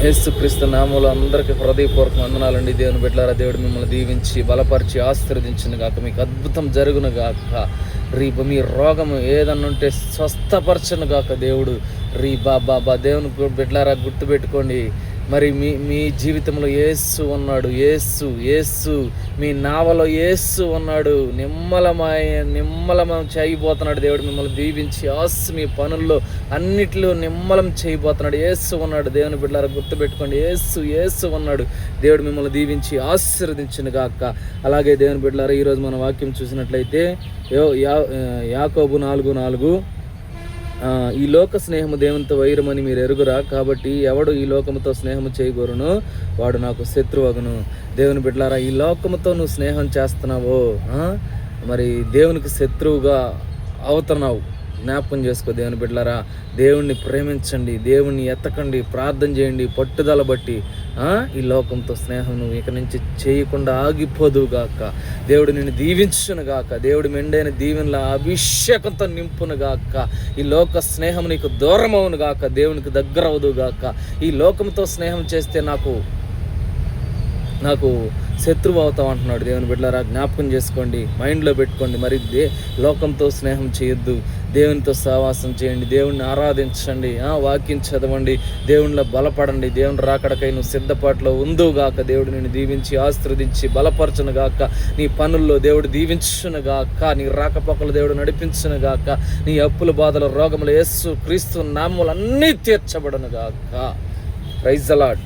యేసుక్రీస్తు నామములో అందరికీ హృదయపూర్వక వందనాలండి. దేవుని బిడ్డలారా, దేవుడు మిమ్మల్ని దీవించి బలపరిచి ఆశీర్వదించును గాక. మీకు అద్భుతం జరుగును గాక. మీ రోగము ఏదన్నా ఉంటే స్వస్థపరచును గాక దేవుడు. దేవుని బిడ్డలారా, గుర్తుపెట్టుకోండి, మరి మీ జీవితంలో యేసు ఉన్నాడు. యేసు మీ నావలో యేసు ఉన్నాడు. నిమ్మలం చేయబోతున్నాడు. దేవుడు మిమ్మల్ని దీవించి మీ పనుల్లో అన్నిట్లో నిమ్మలం చేయబోతున్నాడు. యేసు ఉన్నాడు. దేవుని బిడ్డలారా, గుర్తుపెట్టుకోండి, యేసు ఉన్నాడు. దేవుడు మిమ్మల్ని దీవించి ఆశీర్వదించును గాక. అలాగే దేవుని బిడ్డలారా, ఈరోజు మన వాక్యం చూసినట్లయితే యాకోబు 4:4, ఈ లోక స్నేహము దేవునితో వైరమని మీరు ఎరుగురా, కాబట్టి ఎవడు ఈ లోకముతో స్నేహము చేయగోరునో వాడు నాకు శత్రువగును. దేవుని బిడ్డలారా, ఈ లోకముతో నువ్వు స్నేహం చేస్తున్నావో మరి దేవునికి శత్రువుగా అవుతున్నావు. జ్ఞాపకం చేసుకో. దేవుని బిడ్డలారా, దేవుణ్ణి ప్రేమించండి, దేవుణ్ణి ఎత్తకండి, ప్రార్థన చేయండి, పట్టుదల బట్టి ఈ లోకంతో స్నేహం నువ్వు ఇక నుంచి చేయకుండా ఆగిపోదువుగాక. దేవుడు నిన్ను దీవించునుగాక. దేవుడు మెండైన దీవెనల అభిషేకంతో నింపునుగాక. ఈ లోక స్నేహం నీకు దూరం అవునుగాక. దేవునికి దగ్గర అవుదుగాక. ఈ లోకంతో స్నేహం చేస్తే నాకు శత్రువు అవుతావు అంటున్నాడు. దేవుని బిడ్డలారా, జ్ఞాపకం చేసుకోండి, మైండ్లో పెట్టుకోండి. మరి లోకంతో స్నేహం చేయొద్దు, దేవునితో సహవాసం చేయండి, దేవుణ్ణి ఆరాధించండి, వాక్యం చదవండి, దేవునిలో బలపడండి. దేవుని రాకడకై నువ్వు సిద్ధపాటులో ఉందుగాక. దేవుడు నిన్ను దీవించి ఆశీర్వదించి బలపరచునుగాక. నీ పనుల్లో దేవుడు దీవించునుగాక. నీ రాకపోకలు దేవుడు నడిపించునుగాక. నీ అప్పుల బాధల రోగములు యేసు క్రీస్తు నామములు అన్నీ తీర్చబడునుగాక. Praise the lord.